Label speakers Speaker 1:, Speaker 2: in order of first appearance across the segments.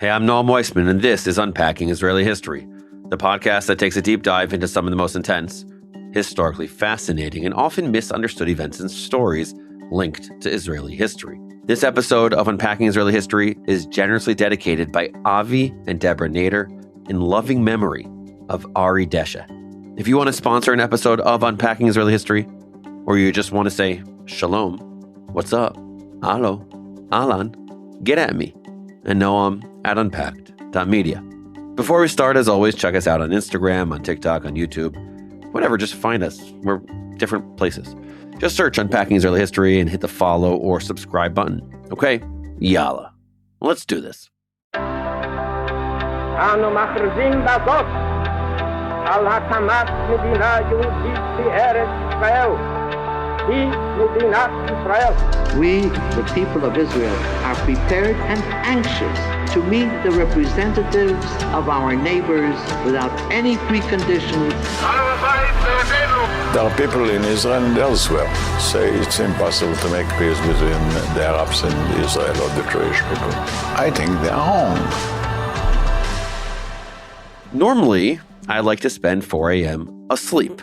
Speaker 1: Hey, I'm Noam Weissman, and this is Unpacking Israeli History, the podcast that takes a deep dive into some of the most intense, historically fascinating, and often misunderstood events and stories linked to Israeli history. This episode of Unpacking Israeli History is generously dedicated by Avi and Deborah Nader in loving memory of Ari Desha. If you want to sponsor an episode of Unpacking Israeli History, or you just want to say shalom, what's up, alo, alan, get at me, and Noam at unpacked.media. Before we start, as always, check us out on Instagram, on TikTok, on YouTube, whatever, just find us. We're different places. Just search Unpacking Israeli History and hit the follow or subscribe button. Okay? Yalla. Let's do this.
Speaker 2: אנו מכריזים בזאת על הקמת מדינה יהודית בארץ ישראל. היא מדינת ישראל.
Speaker 3: We, the people of Israel, are prepared and anxious to meet the representatives of our neighbors without any preconditions.
Speaker 4: There are people in Israel and elsewhere say it's impossible to make peace between the Arabs and Israel or the Jewish people. I think they are wrong.
Speaker 1: Normally, I like to spend 4 a.m. asleep.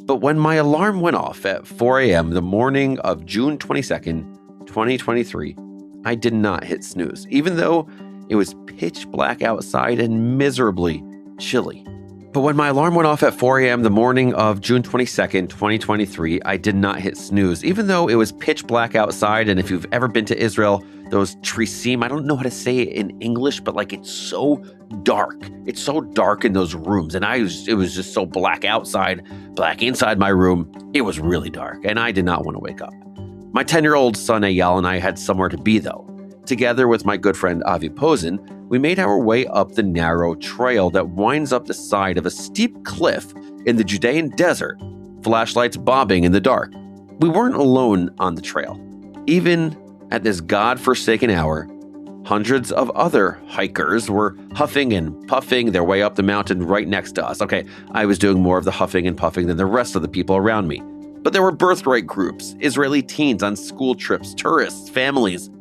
Speaker 1: But when my alarm went off at 4 a.m. the morning of June 22nd, 2023, I did not hit snooze, even though it was pitch black outside and miserably chilly. But when my alarm went off at 4 a.m. the morning of June 22nd, 2023, I did not hit snooze, even though it was pitch black outside. And if you've ever been to Israel, those trisim, I don't know how to say it in English, but like it's so dark. It's so dark in those rooms. And it was just so black outside, black inside my room. It was really dark, and I did not want to wake up. My 10-year-old son Eyal and I had somewhere to be, though. Together with my good friend Avi Posen, we made our way up the narrow trail that winds up the side of a steep cliff in the Judean desert, flashlights bobbing in the dark. We weren't alone on the trail. Even at this God-forsaken hour, hundreds of other hikers were huffing and puffing their way up the mountain right next to us. Okay, I was doing more of the huffing and puffing than the rest of the people around me. But there were birthright groups, Israeli teens on school trips, tourists, families,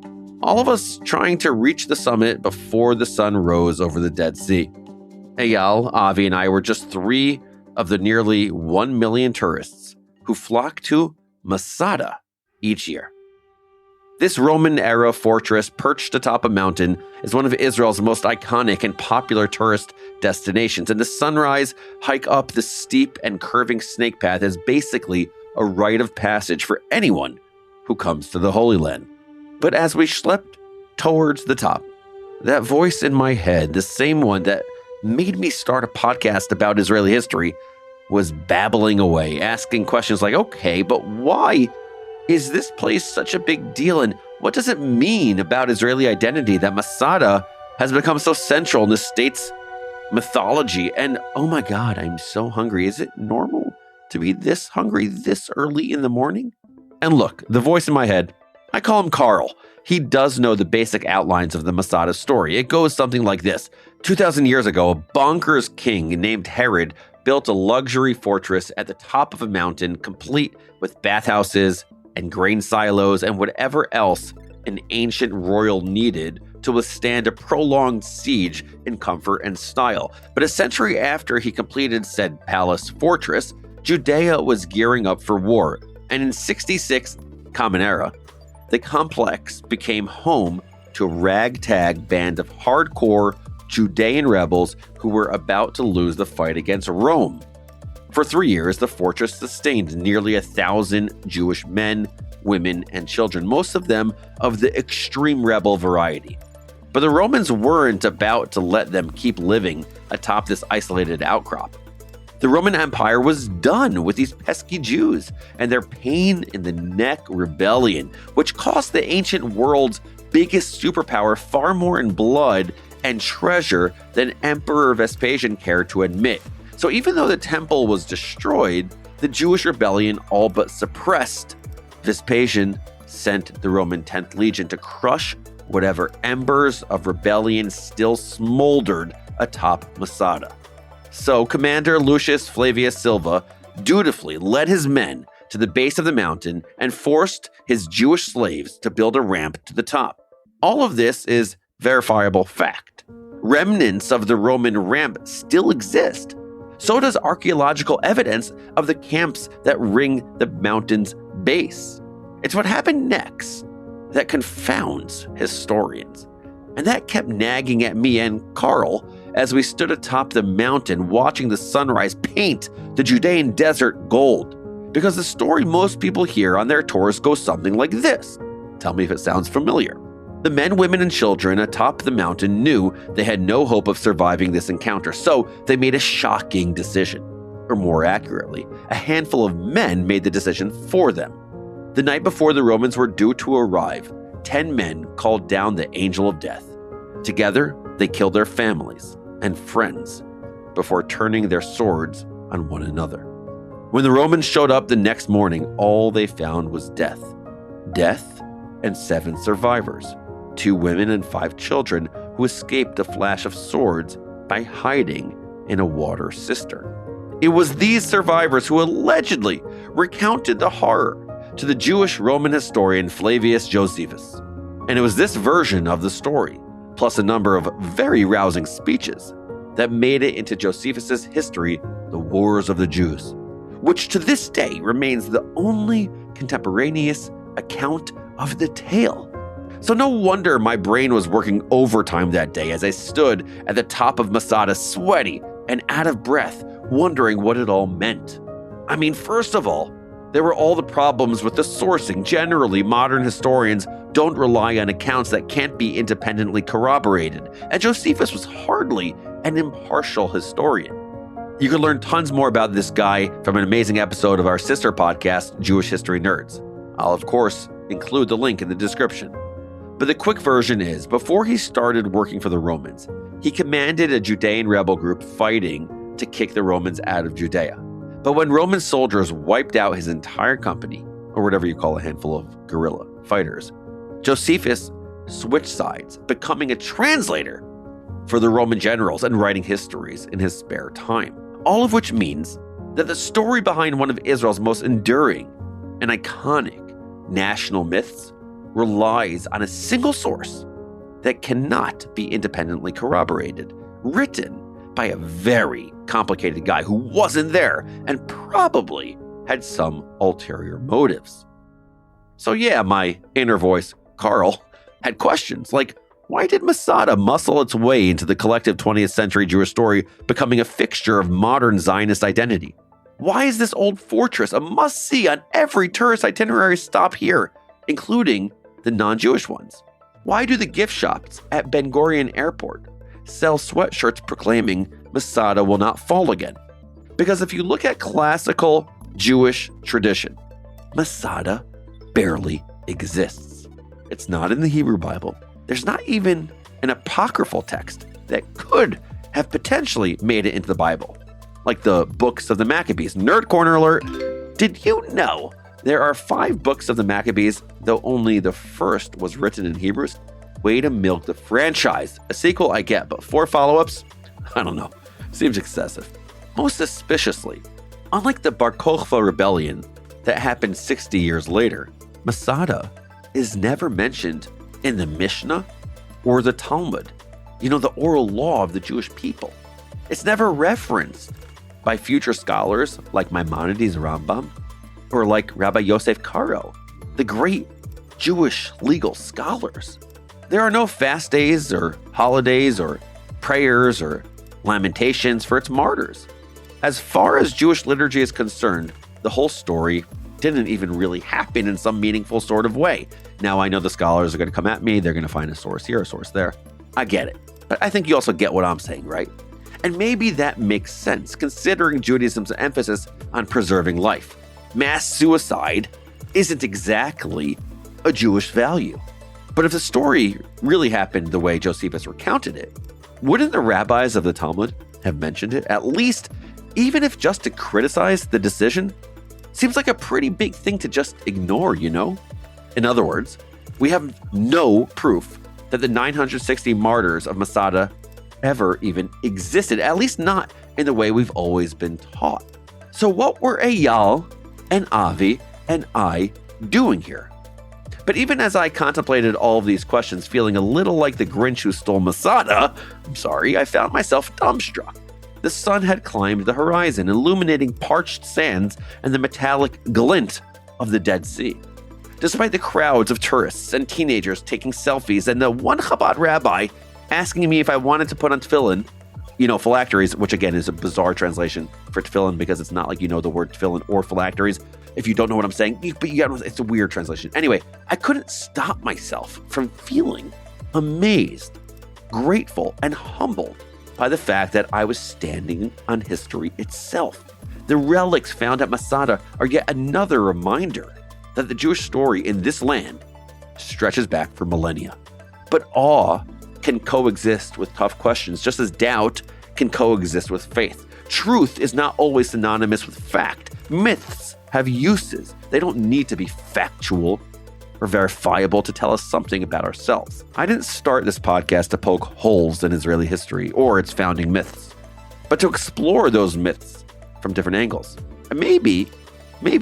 Speaker 1: all of us trying to reach the summit before the sun rose over the Dead Sea. Eyal, Avi, and I were just 3 of the nearly 1 million tourists who flock to Masada each year. This Roman-era fortress perched atop a mountain is one of Israel's most iconic and popular tourist destinations, and the sunrise hike up the steep and curving snake path is basically a rite of passage for anyone who comes to the Holy Land. But as we schlepped towards the top, that voice in my head, the same one that made me start a podcast about Israeli history, was babbling away, asking questions like, okay, but why is this place such a big deal? And what does it mean about Israeli identity that Masada has become so central in the state's mythology? And oh my God, I'm so hungry. Is it normal to be this hungry this early in the morning? And look, the voice in my head, I call him Carl. He does know the basic outlines of the Masada story. It goes something like this. 2,000 years ago, a bonkers king named Herod built a luxury fortress at the top of a mountain, complete with bathhouses and grain silos and whatever else an ancient royal needed to withstand a prolonged siege in comfort and style. But a century after he completed said palace fortress, Judea was gearing up for war. And in 66 Common Era, the complex became home to a ragtag band of hardcore Judean rebels who were about to lose the fight against Rome. For 3 years, the fortress sustained nearly 1,000 Jewish men, women, and children, most of them of the extreme rebel variety. But the Romans weren't about to let them keep living atop this isolated outcrop. The Roman Empire was done with these pesky Jews and their pain-in-the-neck rebellion, which cost the ancient world's biggest superpower far more in blood and treasure than Emperor Vespasian cared to admit. So even though the temple was destroyed, the Jewish rebellion all but suppressed. Vespasian sent the Roman 10th Legion to crush whatever embers of rebellion still smoldered atop Masada. So Commander Lucius Flavius Silva dutifully led his men to the base of the mountain and forced his Jewish slaves to build a ramp to the top. All of this is verifiable fact. Remnants of the Roman ramp still exist. So does archaeological evidence of the camps that ring the mountain's base. It's what happened next that confounds historians. And that kept nagging at me and Carl as we stood atop the mountain watching the sunrise paint the Judean desert gold. Because the story most people hear on their tours goes something like this. Tell me if it sounds familiar. The men, women, and children atop the mountain knew they had no hope of surviving this encounter, so they made a shocking decision. Or more accurately, a handful of men made the decision for them. The night before the Romans were due to arrive, 10 men called down the angel of death. Together, they killed their families and friends before turning their swords on one another. When the Romans showed up the next morning, all they found was death. Death and 7 survivors, 2 women and 5 children who escaped a flash of swords by hiding in a water cistern. It was these survivors who allegedly recounted the horror to the Jewish Roman historian Flavius Josephus. And it was this version of the story, plus a number of very rousing speeches, that made it into Josephus's history, The Wars of the Jews, which to this day remains the only contemporaneous account of the tale. So no wonder my brain was working overtime that day as I stood at the top of Masada, sweaty and out of breath, wondering what it all meant. I mean, first of all, there were all the problems with the sourcing. Generally, modern historians don't rely on accounts that can't be independently corroborated, and Josephus was hardly an impartial historian. You can learn tons more about this guy from an amazing episode of our sister podcast, Jewish History Nerds. I'll, of course, include the link in the description. But the quick version is, before he started working for the Romans, he commanded a Judean rebel group fighting to kick the Romans out of Judea. But when Roman soldiers wiped out his entire company, or whatever you call a handful of guerrilla fighters, Josephus switched sides, becoming a translator for the Roman generals and writing histories in his spare time. All of which means that the story behind one of Israel's most enduring and iconic national myths relies on a single source that cannot be independently corroborated, written by a very complicated guy who wasn't there and probably had some ulterior motives. So yeah, my inner voice, Carl, had questions like, why did Masada muscle its way into the collective 20th century Jewish story, becoming a fixture of modern Zionist identity? Why is this old fortress a must-see on every tourist itinerary stop here, including the non-Jewish ones? Why do the gift shops at Ben Gurion Airport sell sweatshirts proclaiming Masada will not fall again? Because if you look at classical Jewish tradition, Masada barely exists. It's not in the Hebrew Bible. There's not even an apocryphal text that could have potentially made it into the Bible, like the books of the Maccabees. Nerd corner alert. Did you know there are 5 books of the Maccabees, though only the first was written in Hebrews? Way to milk the franchise. A sequel I get, but 4 follow-ups? I don't know. Seems excessive. Most suspiciously, unlike the Bar Kokhba rebellion that happened 60 years later, Masada is never mentioned in the Mishnah or the Talmud, the oral law of the Jewish people. It's never referenced by future scholars like Maimonides Rambam or like Rabbi Yosef Karo, the great Jewish legal scholars. There are no fast days or holidays or prayers or lamentations for its martyrs. As far as Jewish liturgy is concerned, the whole story didn't even really happen in some meaningful sort of way. Now, I know the scholars are going to come at me. They're going to find a source here, a source there. I get it. But I think you also get what I'm saying, right? And maybe that makes sense, considering Judaism's emphasis on preserving life. Mass suicide isn't exactly a Jewish value. But if the story really happened the way Josephus recounted it, wouldn't the rabbis of the Talmud have mentioned it, at least, even if just to criticize the decision? Seems like a pretty big thing to just ignore, In other words, we have no proof that the 960 martyrs of Masada ever even existed, at least not in the way we've always been taught. So what were Eyal and Avi and I doing here? But even as I contemplated all of these questions, feeling a little like the Grinch who stole Masada, I found myself dumbstruck. The sun had climbed the horizon, illuminating parched sands and the metallic glint of the Dead Sea. Despite the crowds of tourists and teenagers taking selfies and the one Chabad rabbi asking me if I wanted to put on tefillin, phylacteries, which again is a bizarre translation for tefillin because it's not like the word tefillin or phylacteries. If you don't know what I'm saying, it's a weird translation. Anyway, I couldn't stop myself from feeling amazed, grateful, and humbled by the fact that I was standing on history itself. The relics found at Masada are yet another reminder that the Jewish story in this land stretches back for millennia. But awe can coexist with tough questions, just as doubt can coexist with faith. Truth is not always synonymous with fact. Myths have uses. They don't need to be factual or verifiable to tell us something about ourselves. I didn't start this podcast to poke holes in Israeli history or its founding myths, but to explore those myths from different angles. And maybe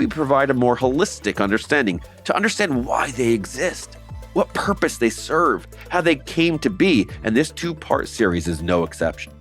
Speaker 1: provide a more holistic understanding, to understand why they exist, what purpose they serve, how they came to be, and this two-part series is no exception.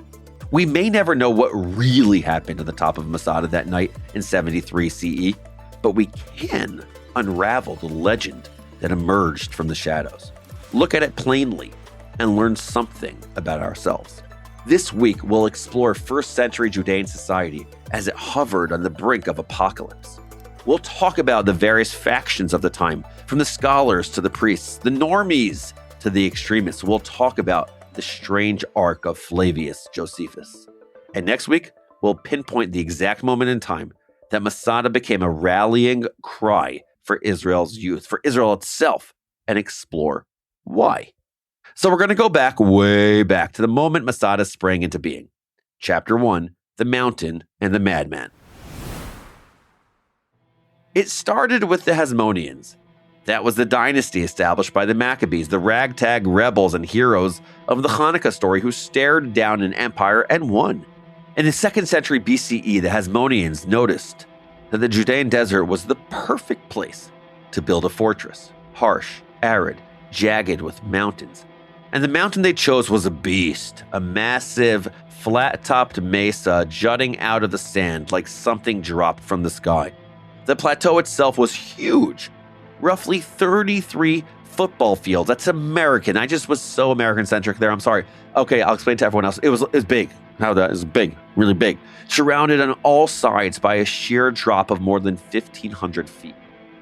Speaker 1: We may never know what really happened at the top of Masada that night in 73 CE, but we can unravel the legend that emerged from the shadows, look at it plainly, and learn something about ourselves. This week, we'll explore first century Judean society as it hovered on the brink of apocalypse. We'll talk about the various factions of the time, from the scholars to the priests, the normies to the extremists. We'll talk about the strange arc of Flavius Josephus. And next week, we'll pinpoint the exact moment in time that Masada became a rallying cry for Israel's youth, for Israel itself, and explore why. So we're going to go way back to the moment Masada sprang into being. Chapter 1, The Mountain and the Madman. It started with the Hasmoneans. That was the dynasty established by the Maccabees, the ragtag rebels and heroes of the Hanukkah story who stared down an empire and won. In the 2nd century BCE, the Hasmoneans noticed that the Judean desert was the perfect place to build a fortress. Harsh, arid, jagged with mountains. And the mountain they chose was a beast, a massive, flat-topped mesa jutting out of the sand like something dropped from the sky. The plateau itself was huge, roughly 33 football fields. That's American. I just was so American-centric there. I'm sorry. Okay, I'll explain to everyone else. It was big. How that is big, really big. Surrounded on all sides by a sheer drop of more than 1,500 feet.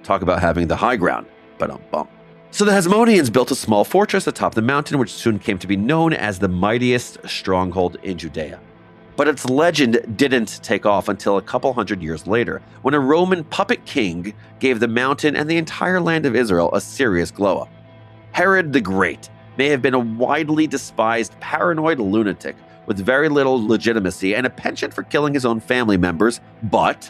Speaker 1: Talk about having the high ground, but bump. So the Hasmoneans built a small fortress atop the mountain, which soon came to be known as the mightiest stronghold in Judea. But its legend didn't take off until a couple hundred years later, when a Roman puppet king gave the mountain and the entire land of Israel a serious glow-up. Herod the Great may have been a widely despised paranoid lunatic with very little legitimacy and a penchant for killing his own family members, but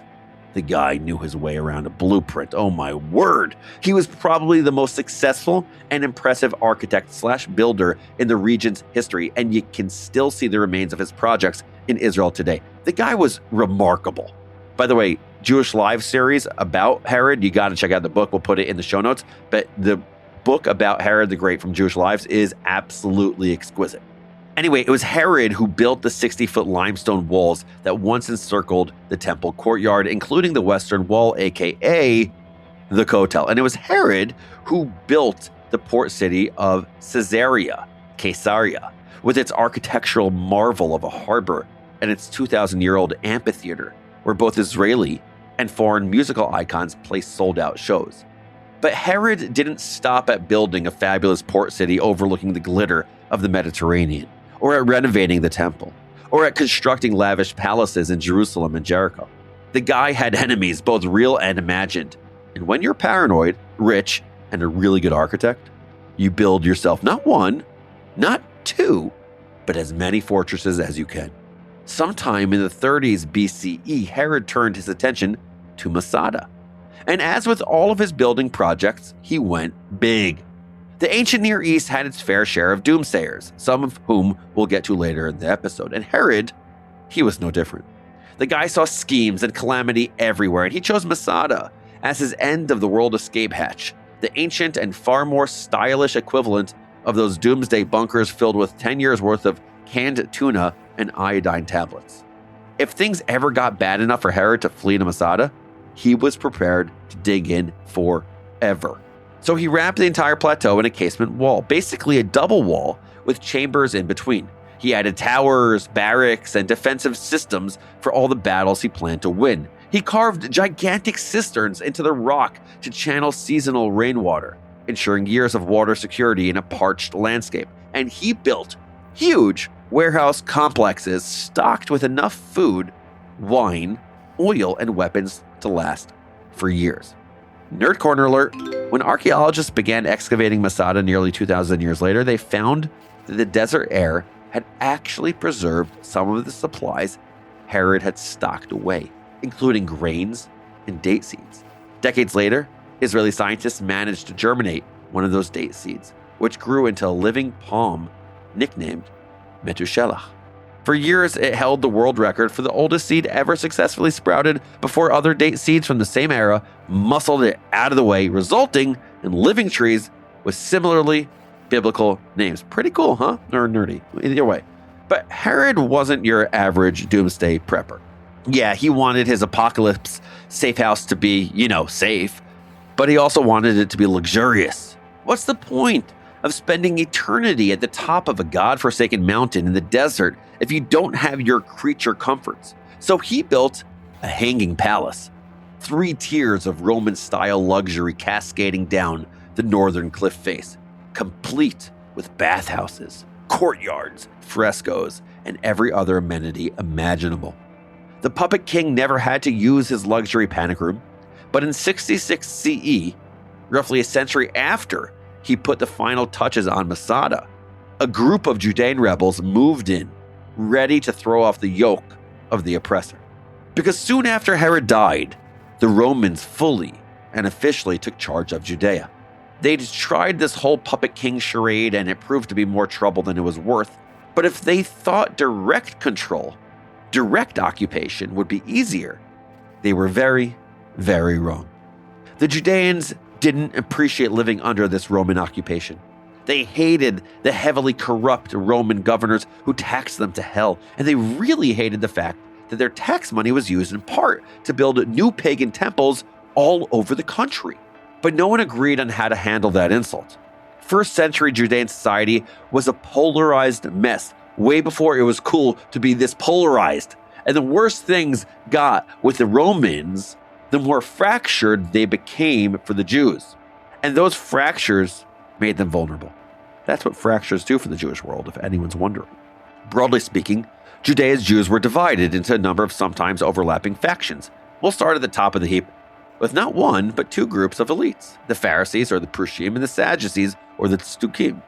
Speaker 1: the guy knew his way around a blueprint. Oh my word! He was probably the most successful and impressive architect/builder in the region's history, and you can still see the remains of his projects in Israel today. The guy was remarkable. By the way, Jewish Live series about Herod, you got to check out the book. We'll put it in the show notes. But the book about Herod the Great from Jewish Lives is absolutely exquisite. Anyway, it was Herod who built the 60-foot limestone walls that once encircled the temple courtyard, including the western wall, aka the Kotel. And it was Herod who built the port city of Caesarea, with its architectural marvel of a harbor and its 2,000-year-old amphitheater, where both Israeli and foreign musical icons placed sold-out shows. But Herod didn't stop at building a fabulous port city overlooking the glitter of the Mediterranean, or at renovating the temple, or at constructing lavish palaces in Jerusalem and Jericho. The guy had enemies, both real and imagined. And when you're paranoid, rich, and a really good architect, you build yourself not one, not two, but as many fortresses as you can. Sometime in the 30s BCE, Herod turned his attention to Masada. And as with all of his building projects, he went big. The ancient Near East had its fair share of doomsayers, some of whom we'll get to later in the episode. And Herod, he was no different. The guy saw schemes and calamity everywhere, and he chose Masada as his end of the world escape hatch. the ancient and far more stylish equivalent of those doomsday bunkers filled with 10 years worth of canned tuna and iodine tablets. If things ever got bad enough for Herod to flee to Masada, he was prepared to dig in forever. So he wrapped the entire plateau in a casement wall, basically a double wall with chambers in between. He added towers, barracks, and defensive systems for all the battles he planned to win. He carved gigantic cisterns into the rock to channel seasonal rainwater, ensuring years of water security in a parched landscape. And he built huge warehouse complexes stocked with enough food, wine, oil, and weapons to last for years. Nerd corner alert. When archaeologists began excavating Masada nearly 2,000 years later, they found that the desert air had actually preserved some of the supplies Herod had stocked away, including grains and date seeds. Decades later, Israeli scientists managed to germinate one of those date seeds, which grew into a living palm nicknamed Metushelach. For years, it held the world record for the oldest seed ever successfully sprouted before other date seeds from the same era muscled it out of the way, resulting in living trees with similarly biblical names. Pretty cool, huh? Or nerdy, either way. But Herod wasn't your average doomsday prepper. Yeah, he wanted his apocalypse safe house to be, safe, but he also wanted it to be luxurious. What's the point of spending eternity at the top of a God-forsaken mountain in the desert if you don't have your creature comforts? So he built a hanging palace, 3 tiers of Roman-style luxury cascading down the northern cliff face, complete with bathhouses, courtyards, frescoes, and every other amenity imaginable. The puppet king never had to use his luxury panic room, but in 66 CE, roughly a century after he put the final touches on Masada, a group of Judean rebels moved in, ready to throw off the yoke of the oppressor. Because soon after Herod died, the Romans fully and officially took charge of Judea. They'd tried this whole puppet king charade, and it proved to be more trouble than it was worth. But if they thought direct control, direct occupation would be easier, they were very, very wrong. The Judeans didn't appreciate living under this Roman occupation. They hated the heavily corrupt Roman governors who taxed them to hell, and they really hated the fact that their tax money was used in part to build new pagan temples all over the country. But no one agreed on how to handle that insult. First century Judean society was a polarized mess, way before it was cool to be this polarized. And the worse things got with the Romans, the more fractured they became for the Jews. And those fractures made them vulnerable. That's what fractures do for the Jewish world, if anyone's wondering. Broadly speaking, Judea's Jews were divided into a number of sometimes overlapping factions. We'll start at the top of the heap with not one, but 2 groups of elites, the Pharisees, or the Prushim, and the Sadducees, or the Tzdukim.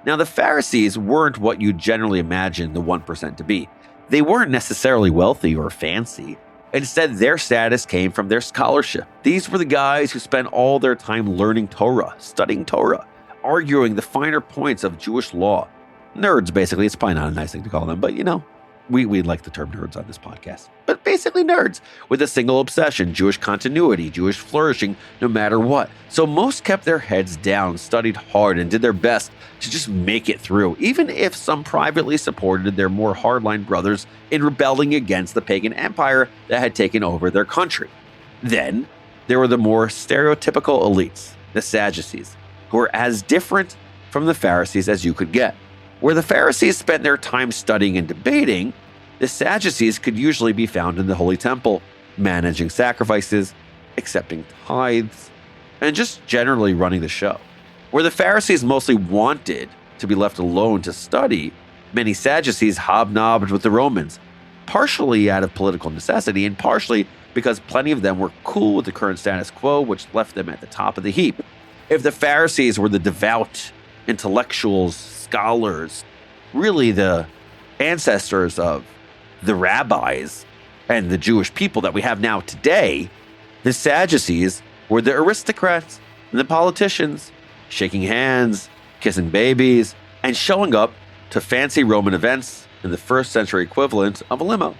Speaker 1: Now, the Pharisees weren't what you generally imagine the 1% to be. They weren't necessarily wealthy or fancy. Instead, their status came from their scholarship. These were the guys who spent all their time learning Torah, studying Torah, arguing the finer points of Jewish law. Nerds, basically. It's probably not a nice thing to call them, but we like the term nerds on this podcast. But basically nerds with a single obsession: Jewish continuity, Jewish flourishing, no matter what. So most kept their heads down, studied hard, and did their best to just make it through, even if some privately supported their more hardline brothers in rebelling against the pagan empire that had taken over their country. Then there were the more stereotypical elites, the Sadducees, who were as different from the Pharisees as you could get. Where the Pharisees spent their time studying and debating, the Sadducees could usually be found in the Holy Temple, managing sacrifices, accepting tithes, and just generally running the show. Where the Pharisees mostly wanted to be left alone to study, many Sadducees hobnobbed with the Romans, partially out of political necessity and partially because plenty of them were cool with the current status quo, which left them at the top of the heap. If the Pharisees were the devout intellectuals, scholars, really the ancestors of the rabbis and the Jewish people that we have now today, the Sadducees were the aristocrats and the politicians, shaking hands, kissing babies, and showing up to fancy Roman events in the first century equivalent of a limo.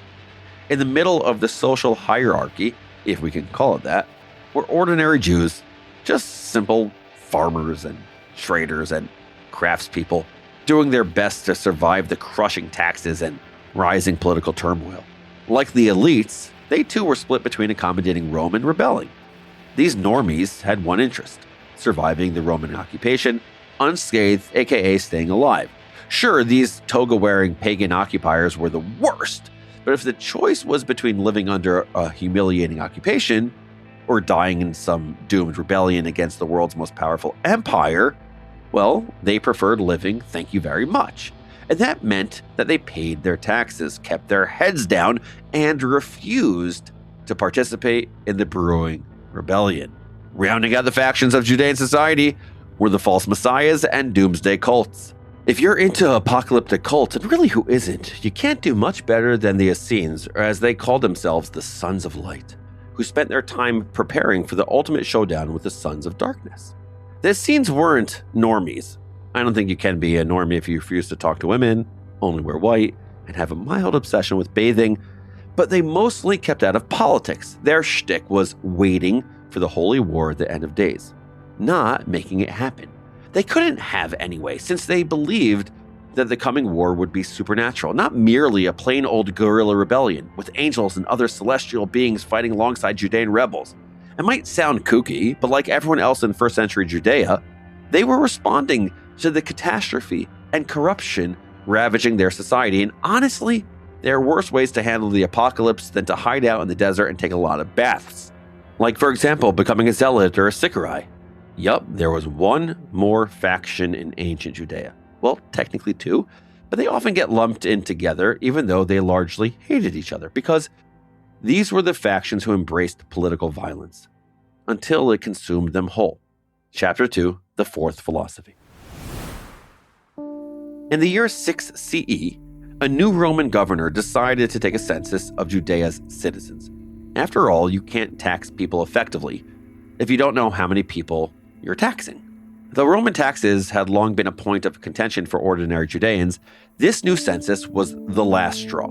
Speaker 1: In the middle of the social hierarchy, if we can call it that, were ordinary Jews, just simple, farmers and traders and craftspeople, doing their best to survive the crushing taxes and rising political turmoil. Like the elites, they too were split between accommodating Rome and rebelling. These normies had one interest: surviving the Roman occupation unscathed, aka staying alive. Sure, these toga-wearing pagan occupiers were the worst, but if the choice was between living under a humiliating occupation or dying in some doomed rebellion against the world's most powerful empire, well, they preferred living, thank you very much. And that meant that they paid their taxes, kept their heads down, and refused to participate in the brewing rebellion. Rounding out the factions of Judean society were the false messiahs and doomsday cults. If you're into apocalyptic cults, and really who isn't, you can't do much better than the Essenes, or as they called themselves, the Sons of Light, who spent their time preparing for the ultimate showdown with the Sons of Darkness. The Essenes weren't normies. I don't think you can be a normie if you refuse to talk to women, only wear white, and have a mild obsession with bathing, but they mostly kept out of politics. Their shtick was waiting for the holy war at the end of days, not making it happen. They couldn't have anyway, since they believed that the coming war would be supernatural, not merely a plain old guerrilla rebellion with angels and other celestial beings fighting alongside Judean rebels. It might sound kooky, but like everyone else in first century Judea, they were responding to the catastrophe and corruption ravaging their society, and honestly, there are worse ways to handle the apocalypse than to hide out in the desert and take a lot of baths. Like, for example, becoming a zealot or a Sicarii. Yup, there was one more faction in ancient Judea. Well, technically two, but they often get lumped in together even though they largely hated each other, because these were the factions who embraced political violence until it consumed them whole. Chapter 2, The Fourth Philosophy. In the year 6 CE, a new Roman governor decided to take a census of Judea's citizens. After all, you can't tax people effectively if you don't know how many people you're taxing. Though Roman taxes had long been a point of contention for ordinary Judeans, this new census was the last straw.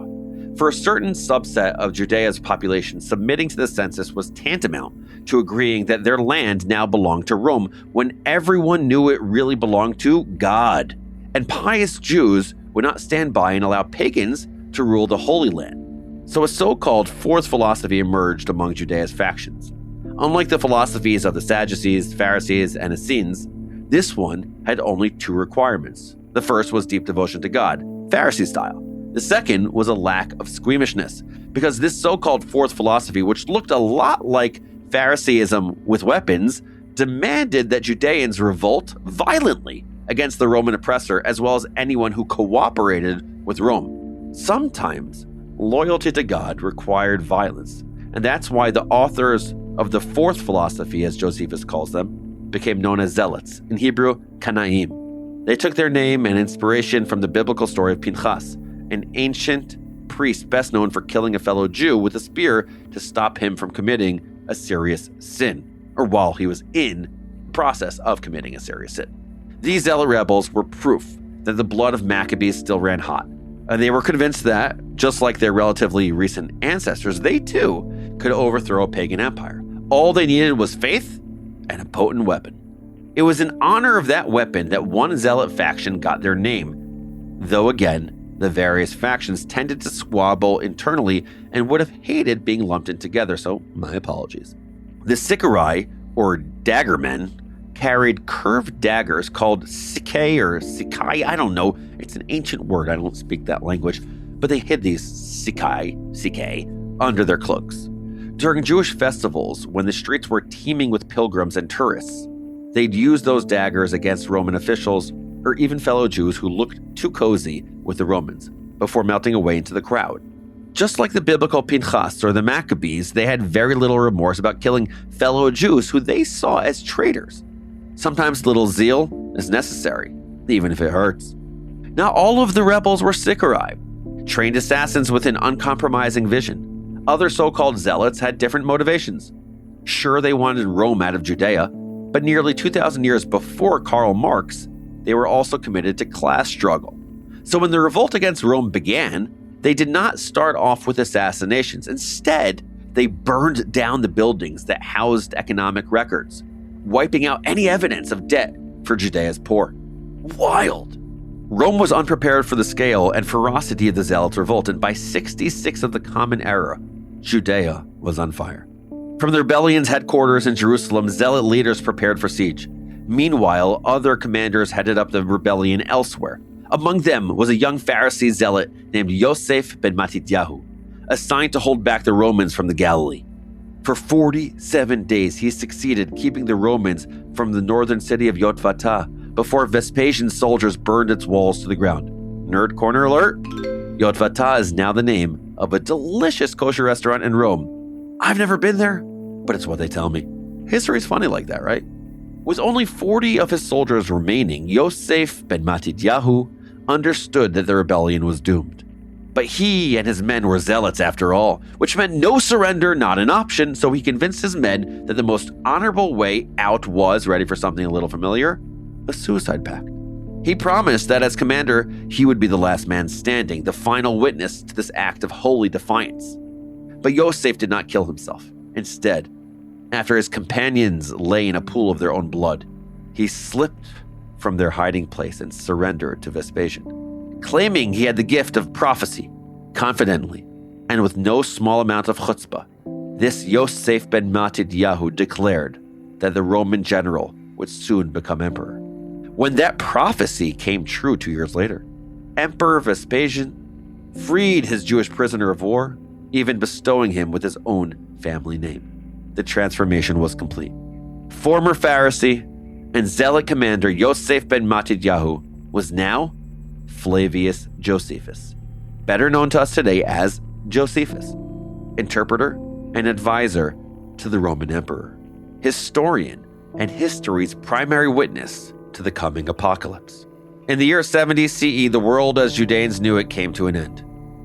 Speaker 1: For a certain subset of Judea's population, submitting to the census was tantamount to agreeing that their land now belonged to Rome, when everyone knew it really belonged to God. And pious Jews would not stand by and allow pagans to rule the Holy Land. So a so-called fourth philosophy emerged among Judea's factions. Unlike the philosophies of the Sadducees, Pharisees, and Essenes, this one had only two requirements. The first was deep devotion to God, Pharisee style. The second was a lack of squeamishness, because this so-called fourth philosophy, which looked a lot like Phariseeism with weapons, demanded that Judeans revolt violently against the Roman oppressor, as well as anyone who cooperated with Rome. Sometimes loyalty to God required violence, and that's why the authors of the fourth philosophy, as Josephus calls them, became known as zealots, in Hebrew, Kanaim. They took their name and inspiration from the biblical story of Pinchas, an ancient priest best known for killing a fellow Jew with a spear to stop him from committing a serious sin, or while he was in the process of committing a serious sin. These zealot rebels were proof that the blood of Maccabees still ran hot, and they were convinced that, just like their relatively recent ancestors, they too could overthrow a pagan empire. All they needed was faith and a potent weapon. It was in honor of that weapon that one zealot faction got their name, though again, the various factions tended to squabble internally and would have hated being lumped in together, so my apologies. The Sicarii, or daggermen, carried curved daggers called sicae or sicae, I don't know, it's an ancient word, I don't speak that language, but they hid these sicae, under their cloaks. During Jewish festivals, when the streets were teeming with pilgrims and tourists, they'd use those daggers against Roman officials or even fellow Jews who looked too cozy with the Romans before melting away into the crowd. Just like the biblical Pinchas or the Maccabees, they had very little remorse about killing fellow Jews who they saw as traitors. Sometimes little zeal is necessary, even if it hurts. Not all of the rebels were Sicarii, trained assassins with an uncompromising vision. Other so-called zealots had different motivations. Sure, they wanted Rome out of Judea, but nearly 2,000 years before Karl Marx, they were also committed to class struggle. So when the revolt against Rome began, they did not start off with assassinations. Instead, they burned down the buildings that housed economic records, wiping out any evidence of debt for Judea's poor. Wild! Rome was unprepared for the scale and ferocity of the Zealots' revolt, and by 66 of the Common Era, Judea was on fire. From the rebellion's headquarters in Jerusalem, Zealot leaders prepared for siege. Meanwhile, other commanders headed up the rebellion elsewhere. Among them was a young Pharisee zealot named Yosef ben Matityahu, assigned to hold back the Romans from the Galilee. For 47 days, he succeeded keeping the Romans from the northern city of Yotvata before Vespasian's soldiers burned its walls to the ground. Nerd corner alert! Yotvata is now the name of a delicious kosher restaurant in Rome. I've never been there, but it's what they tell me. History's funny like that, right? With only 40 of his soldiers remaining, Yosef ben Matityahu understood that the rebellion was doomed. But he and his men were zealots after all, which meant no surrender, not an option, so he convinced his men that the most honorable way out was, ready for something a little familiar, a suicide pact. He promised that as commander, he would be the last man standing, the final witness to this act of holy defiance. But Yosef did not kill himself. Instead, after his companions lay in a pool of their own blood, he slipped from their hiding place and surrendered to Vespasian, claiming he had the gift of prophecy. Confidently, and with no small amount of chutzpah, this Yosef ben Matityahu declared that the Roman general would soon become emperor. When that prophecy came true 2 years later, Emperor Vespasian freed his Jewish prisoner of war, even bestowing him with his own family name. The transformation was complete. Former Pharisee and zealot commander Yosef ben Matityahu was now Flavius Josephus, better known to us today as Josephus, interpreter and advisor to the Roman emperor, historian and history's primary witness to the coming apocalypse. In the year 70 CE, the world as Judeans knew it came to an end.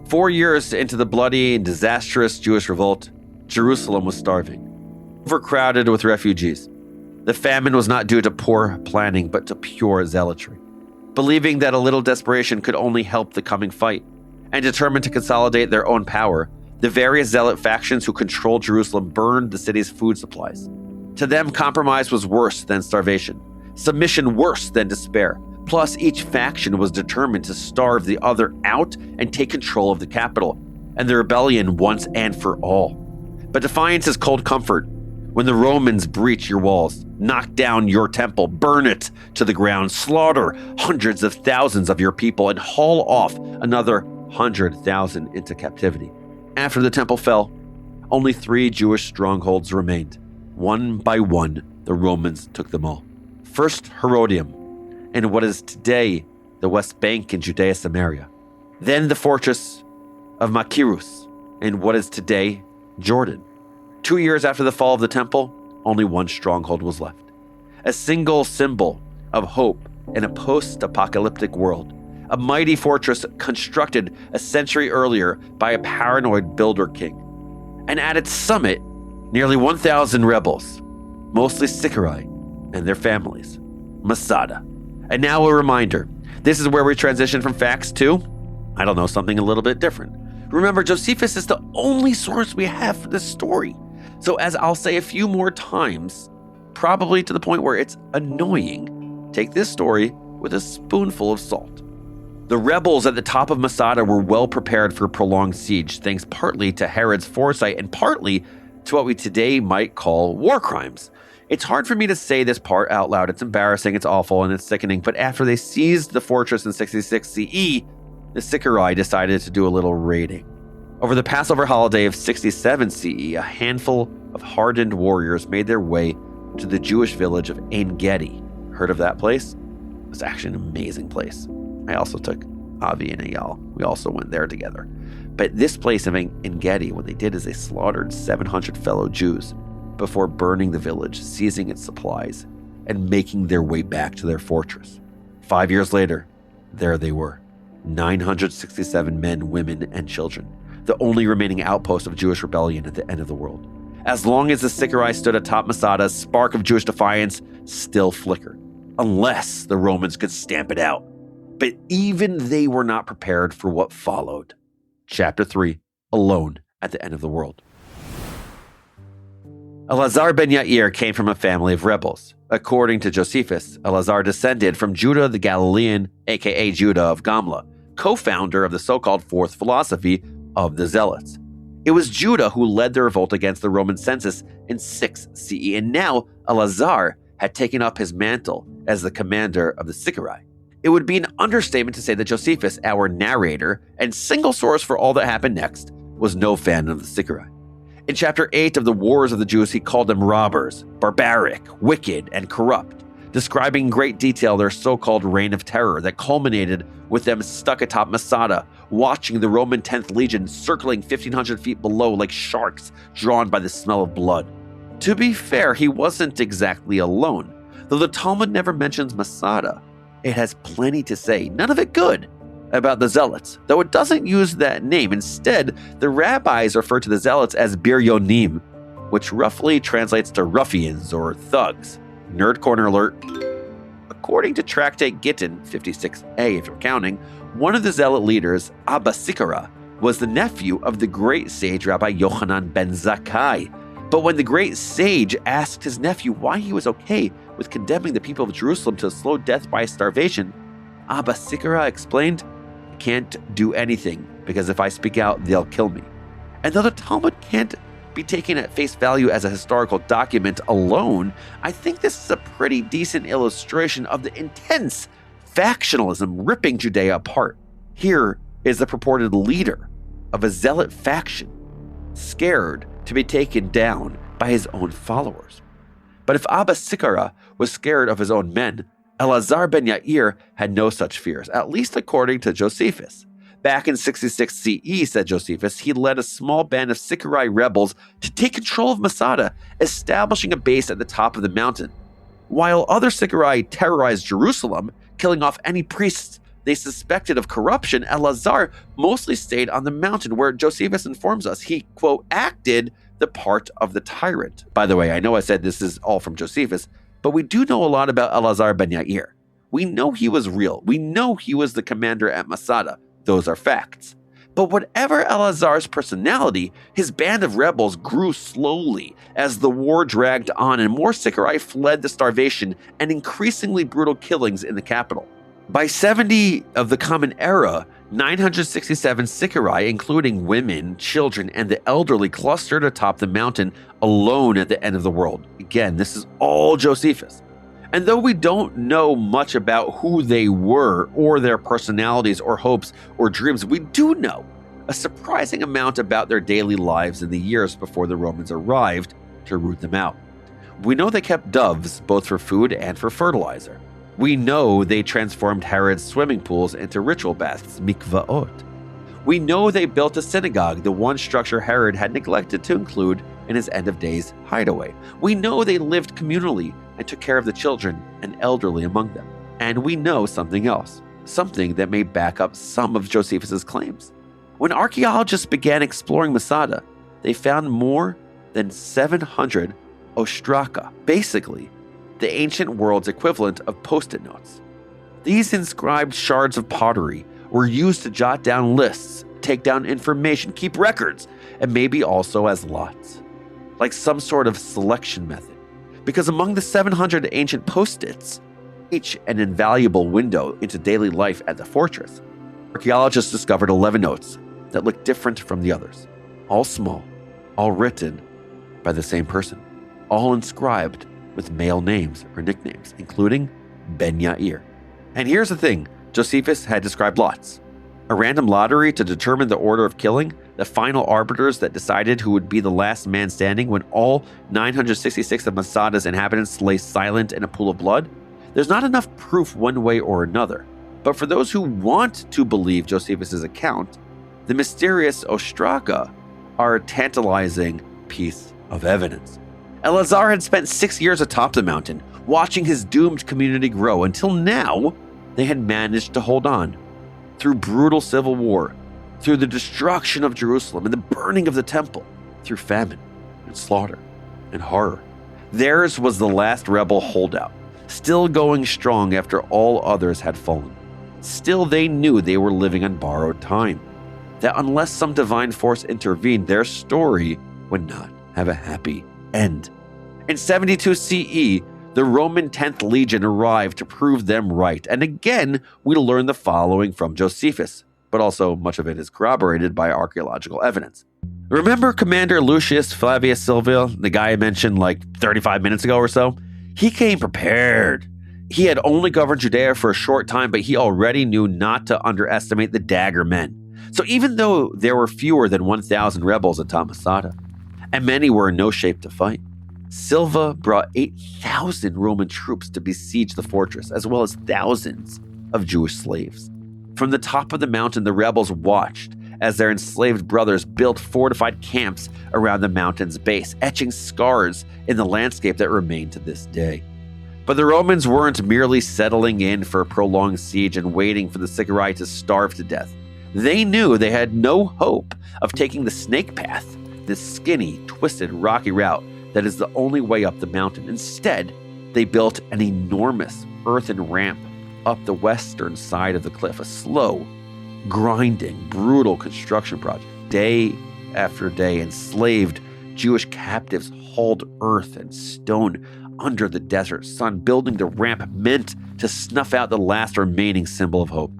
Speaker 1: 4 years into the bloody and disastrous Jewish revolt, Jerusalem was starving, overcrowded with refugees. The famine was not due to poor planning, but to pure zealotry. Believing that a little desperation could only help the coming fight, and determined to consolidate their own power, the various zealot factions who controlled Jerusalem burned the city's food supplies. To them, compromise was worse than starvation, submission worse than despair. Plus, each faction was determined to starve the other out and take control of the capital, and the rebellion once and for all. But defiance is cold comfort. When the Romans breach your walls, knock down your temple, burn it to the ground, slaughter hundreds of thousands of your people, and haul off another 100,000 into captivity. After the temple fell, only 3 Jewish strongholds remained. One by one, the Romans took them all. First, Herodium, in what is today the West Bank in Judea Samaria. Then the fortress of Machaerus, in what is today Jordan. 2 years after the fall of the temple, only one stronghold was left. A single symbol of hope in a post-apocalyptic world. A mighty fortress constructed a century earlier by a paranoid builder king. And at its summit, nearly 1,000 rebels, mostly Sicarii and their families. Masada. And now a reminder, this is where we transition from facts to, something a little bit different. Remember, Josephus is the only source we have for this story. So as I'll say a few more times, probably to the point where it's annoying, take this story with a spoonful of salt. The rebels at the top of Masada were well prepared for a prolonged siege, thanks partly to Herod's foresight and partly to what we today might call war crimes. It's hard for me to say this part out loud. It's embarrassing, it's awful, and it's sickening. But after they seized the fortress in 66 CE, the Sicarii decided to do a little raiding. Over the Passover holiday of 67 CE, a handful of hardened warriors made their way to the Jewish village of Ein Gedi. Heard of that place? It's actually an amazing place. I also took Avi and Eyal. We also went there together. But this place of Ein Gedi, what they did is they slaughtered 700 fellow Jews before burning the village, seizing its supplies, and making their way back to their fortress. 5 years later, there they were, 967 men, women, and children, the only remaining outpost of Jewish rebellion at the end of the world. As long as the Sicarii stood atop Masada, a spark of Jewish defiance still flickered, unless the Romans could stamp it out. But even they were not prepared for what followed. Chapter 3, Alone at the End of the World. Elazar ben Yair came from a family of rebels. According to Josephus, Elazar descended from Judah the Galilean, aka Judah of Gamla, co-founder of the so-called fourth philosophy of the Zealots. It was Judah who led the revolt against the Roman census in 6 CE, and now Elazar had taken up his mantle as the commander of the Sicarii. It would be an understatement to say that Josephus, our narrator and single source for all that happened next, was no fan of the Sicarii. In chapter 8 of the Wars of the Jews, he called them robbers, barbaric, wicked, and corrupt, describing in great detail their so-called reign of terror that culminated with them stuck atop Masada, watching the Roman 10th Legion circling 1,500 feet below like sharks drawn by the smell of blood. To be fair, he wasn't exactly alone. Though the Talmud never mentions Masada, it has plenty to say, none of it good, about the Zealots, though it doesn't use that name. Instead, the rabbis refer to the Zealots as biryonim, which roughly translates to ruffians or thugs. Nerd corner alert. According to Tractate Gittin 56a, if you're counting, one of the Zealot leaders, Abba Sikara, was the nephew of the great sage Rabbi Yochanan ben Zakkai. But when the great sage asked his nephew why he was okay with condemning the people of Jerusalem to a slow death by starvation, Abba Sikara explained, "I can't do anything, because if I speak out, they'll kill me." And though the Talmud can't be taken at face value as a historical document alone, I think this is a pretty decent illustration of the intense factionalism ripping Judea apart. Here is the purported leader of a zealot faction, scared to be taken down by his own followers. But if Abba Sikara was scared of his own men, Elazar ben Yair had no such fears, at least according to Josephus. Back in 66 CE, said Josephus, he led a small band of Sicarii rebels to take control of Masada, establishing a base at the top of the mountain. While other Sicarii terrorized Jerusalem, killing off any priests they suspected of corruption, Elazar mostly stayed on the mountain, where Josephus informs us he, quote, acted the part of the tyrant. By the way, I know I said this is all from Josephus, but we do know a lot about Elazar ben Yair. We know he was real. We know he was the commander at Masada. Those are facts. But whatever Elazar's personality, his band of rebels grew slowly as the war dragged on and more Sicarii fled the starvation and increasingly brutal killings in the capital. By 70 of the Common Era, 967 Sicarii, including women, children, and the elderly, clustered atop the mountain alone at the end of the world. Again, this is all Josephus. And though we don't know much about who they were or their personalities or hopes or dreams, we do know a surprising amount about their daily lives in the years before the Romans arrived to root them out. We know they kept doves both for food and for fertilizer. We know they transformed Herod's swimming pools into ritual baths, mikvaot. We know they built a synagogue, the one structure Herod had neglected to include in his end of days hideaway. We know they lived communally and took care of the children and elderly among them. And we know something else, something that may back up some of Josephus's claims. When archaeologists began exploring Masada, they found more than 700 ostraka, basically the ancient world's equivalent of Post-it notes. These inscribed shards of pottery were used to jot down lists, take down information, keep records, and maybe also as lots, like some sort of selection method. Because among the 700 ancient Post-its, each an invaluable window into daily life at the fortress, archaeologists discovered 11 notes that looked different from the others, all small, all written by the same person, all inscribed with male names or nicknames, including Ben Yair. And here's the thing, Josephus had described lots. A random lottery to determine the order of killing, the final arbiters that decided who would be the last man standing when all 966 of Masada's inhabitants lay silent in a pool of blood. There's not enough proof one way or another. But for those who want to believe Josephus's account, the mysterious ostraka are a tantalizing piece of evidence. Elazar had spent 6 years atop the mountain, watching his doomed community grow until now they had managed to hold on. Through brutal civil war, through the destruction of Jerusalem and the burning of the temple, through famine and slaughter and horror. Theirs was the last rebel holdout, still going strong after all others had fallen. Still, they knew they were living on borrowed time, that unless some divine force intervened, their story would not have a happy end. In 72 CE, the Roman 10th Legion arrived to prove them right, and again, we learn the following from Josephus, but also much of it is corroborated by archaeological evidence. Remember Commander Lucius Flavius Silvia, the guy I mentioned like 35 minutes ago or so? He came prepared. He had only governed Judea for a short time, but he already knew not to underestimate the dagger men. So even though there were fewer than 1,000 rebels at Masada, and many were in no shape to fight, Silva brought 8,000 Roman troops to besiege the fortress, as well as thousands of Jewish slaves. From the top of the mountain, the rebels watched as their enslaved brothers built fortified camps around the mountain's base, etching scars in the landscape that remain to this day. But the Romans weren't merely settling in for a prolonged siege and waiting for the Sicarii to starve to death. They knew they had no hope of taking the snake path, this skinny, twisted, rocky route that is the only way up the mountain. Instead, they built an enormous earthen ramp up the western side of the cliff, a slow, grinding, brutal construction project. Day after day, enslaved Jewish captives hauled earth and stone under the desert sun, building the ramp meant to snuff out the last remaining symbol of hope.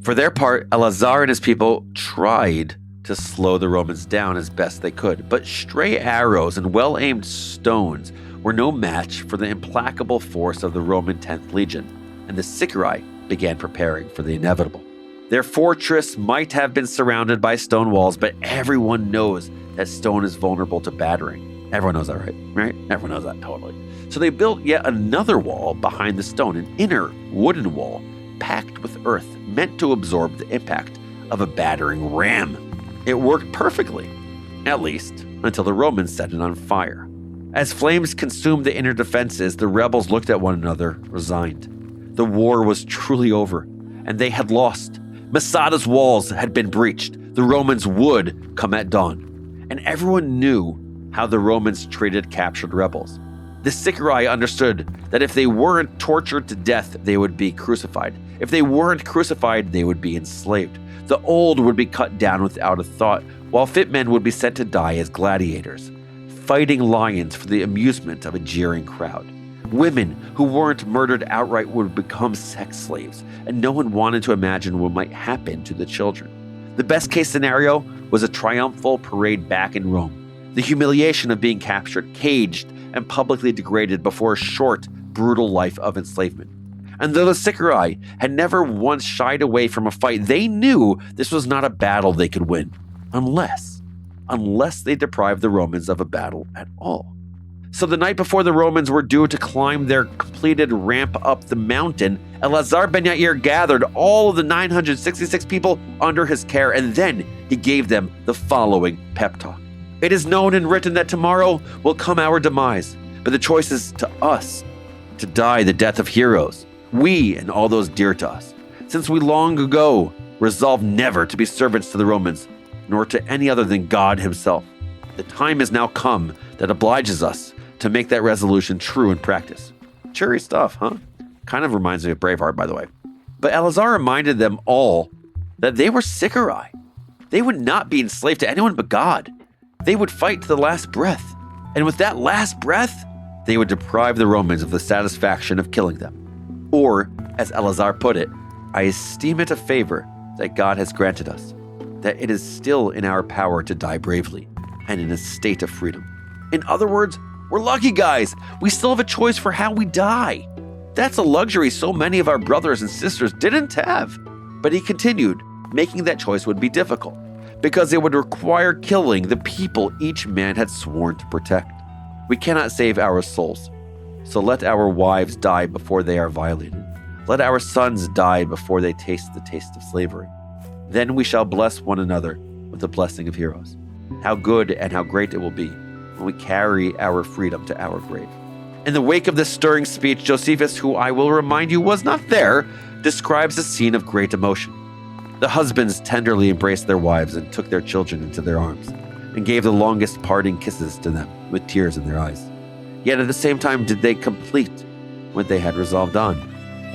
Speaker 1: For their part, Eleazar and his people tried to slow the Romans down as best they could, but stray arrows and well-aimed stones were no match for the implacable force of the Roman 10th Legion, and the Sicarii began preparing for the inevitable. Their fortress might have been surrounded by stone walls, but everyone knows that stone is vulnerable to battering. Everyone knows that, right? Everyone knows that, totally. So they built yet another wall behind the stone, an inner wooden wall packed with earth, meant to absorb the impact of a battering ram. It worked perfectly, at least until the Romans set it on fire. As flames consumed the inner defenses, the rebels looked at one another, resigned. The war was truly over, and they had lost. Masada's walls had been breached. The Romans would come at dawn, and everyone knew how the Romans treated captured rebels. The Sicarii understood that if they weren't tortured to death, they would be crucified. If they weren't crucified, they would be enslaved. The old would be cut down without a thought, while fit men would be sent to die as gladiators, fighting lions for the amusement of a jeering crowd. Women who weren't murdered outright would become sex slaves, and no one wanted to imagine what might happen to the children. The best case scenario was a triumphal parade back in Rome. The humiliation of being captured, caged, and publicly degraded before a short, brutal life of enslavement. And though the Sicarii had never once shied away from a fight, they knew this was not a battle they could win, unless they deprived the Romans of a battle at all. So the night before the Romans were due to climb their completed ramp up the mountain, Eleazar ben Yair gathered all of the 966 people under his care, and then he gave them the following pep talk. It is known and written that tomorrow will come our demise, but the choice is to us to die the death of heroes, we and all those dear to us, since we long ago resolved never to be servants to the Romans, nor to any other than God himself. The time has now come that obliges us to make that resolution true in practice. Cheery stuff, huh? Kind of reminds me of Braveheart, by the way. But Eleazar reminded them all that they were Sicarii. They would not be enslaved to anyone but God. They would fight to the last breath. And with that last breath, they would deprive the Romans of the satisfaction of killing them. Or, as Eleazar put it, I esteem it a favor that God has granted us, that it is still in our power to die bravely and in a state of freedom. In other words, we're lucky, guys. We still have a choice for how we die. That's a luxury so many of our brothers and sisters didn't have. But he continued, making that choice would be difficult, because it would require killing the people each man had sworn to protect. We cannot save our souls, so let our wives die before they are violated. Let our sons die before they taste the taste of slavery. Then we shall bless one another with the blessing of heroes. How good and how great it will be when we carry our freedom to our grave. In the wake of this stirring speech, Josephus, who I will remind you was not there, describes a scene of great emotion. The husbands tenderly embraced their wives and took their children into their arms, and gave the longest parting kisses to them with tears in their eyes. Yet at the same time did they complete what they had resolved on,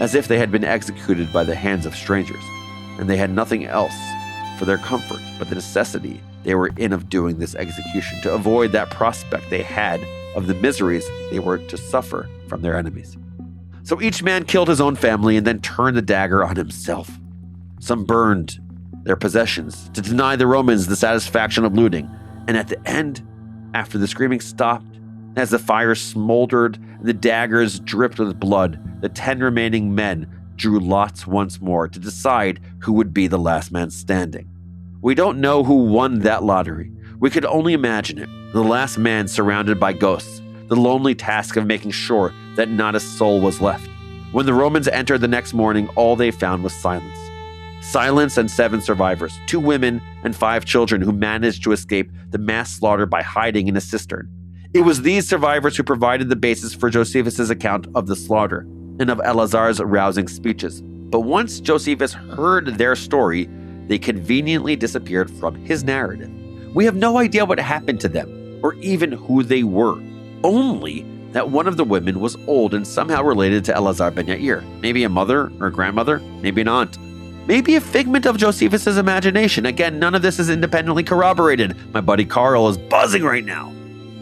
Speaker 1: as if they had been executed by the hands of strangers, and they had nothing else for their comfort but the necessity they were in of doing this execution to avoid that prospect they had of the miseries they were to suffer from their enemies. So each man killed his own family and then turned the dagger on himself. Some burned their possessions to deny the Romans the satisfaction of looting. And at the end, after the screaming stopped, as the fire smoldered and the daggers dripped with blood, the 10 remaining men drew lots once more to decide who would be the last man standing. We don't know who won that lottery. We could only imagine it, the last man surrounded by ghosts, the lonely task of making sure that not a soul was left. When the Romans entered the next morning, all they found was silence. Silence and 7 survivors, 2 women and 5 children who managed to escape the mass slaughter by hiding in a cistern. It was these survivors who provided the basis for Josephus' account of the slaughter and of Eleazar's rousing speeches. But once Josephus heard their story, they conveniently disappeared from his narrative. We have no idea what happened to them, or even who they were. Only that one of the women was old and somehow related to Eleazar ben Yair. Maybe a mother or grandmother, maybe an aunt. Maybe a figment of Josephus' imagination. Again, none of this is independently corroborated. My buddy Carl is buzzing right now.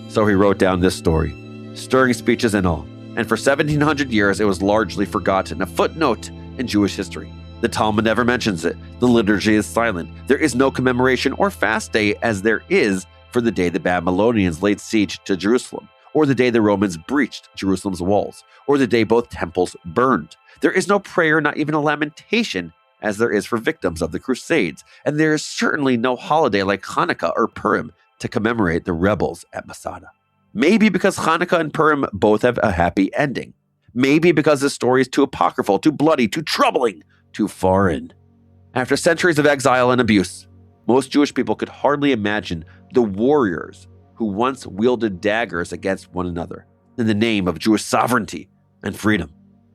Speaker 1: So he wrote down this story, stirring speeches and all. And for 1700 years, it was largely forgotten, a footnote in Jewish history. The Talmud never mentions it. The liturgy is silent. There is no commemoration or fast day as there is for the day the Babylonians laid siege to Jerusalem, or the day the Romans breached Jerusalem's walls, or the day both temples burned. There is no prayer, not even a lamentation, as there is for victims of the Crusades, and there is certainly no holiday like Hanukkah or Purim to commemorate the rebels at Masada. Maybe because Hanukkah and Purim both have a happy ending. Maybe because the story is too apocryphal, too bloody, too troubling, too foreign. After centuries of exile and abuse, most Jewish people could hardly imagine the warriors who once wielded daggers against one another in the name of Jewish sovereignty and freedom,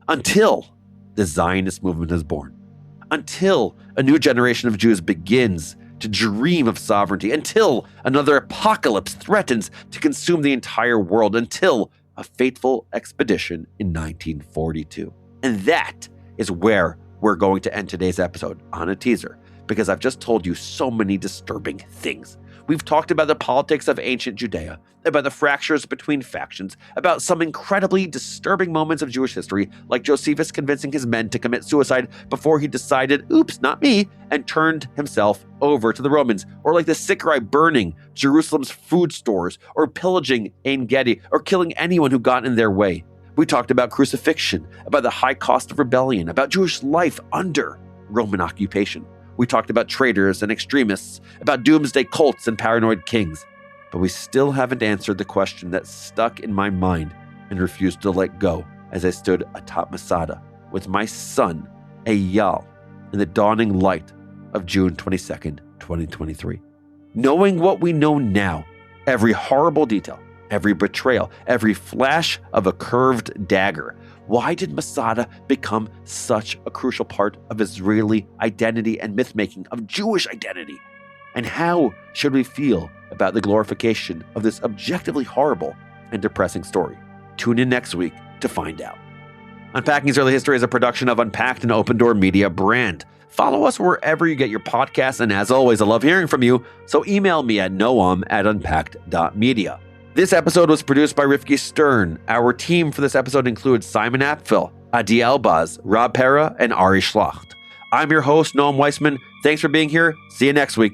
Speaker 1: until the Zionist movement is born. Until a new generation of Jews begins to dream of sovereignty, until another apocalypse threatens to consume the entire world, until a fateful expedition in 1942. And that is where we're going to end today's episode, on a teaser, because I've just told you so many disturbing things. We've talked about the politics of ancient Judea, about the fractures between factions, about some incredibly disturbing moments of Jewish history, like Josephus convincing his men to commit suicide before he decided, oops, not me, and turned himself over to the Romans, or like the Sicarii burning Jerusalem's food stores, or pillaging Ein Gedi, or killing anyone who got in their way. We talked about crucifixion, about the high cost of rebellion, about Jewish life under Roman occupation. We talked about traitors and extremists, about doomsday cults and paranoid kings. But we still haven't answered the question that stuck in my mind and refused to let go as I stood atop Masada with my son, Eyal, in the dawning light of June 22nd, 2023. Knowing what we know now, every horrible detail, every betrayal, every flash of a curved dagger, why did Masada become such a crucial part of Israeli identity and myth-making, of Jewish identity? And how should we feel about the glorification of this objectively horrible and depressing story? Tune in next week to find out. Unpacking Israeli History is a production of Unpacked and OpenDor Media brand. Follow us wherever you get your podcasts, and as always, I love hearing from you, so email me at noam@unpacked.media. This episode was produced by Rifki Stern. Our team for this episode includes Simon Apfel, Adi Elbaz, Rob Pera, and Ari Schlacht. I'm your host, Noam Weissman. Thanks for being here. See you next week.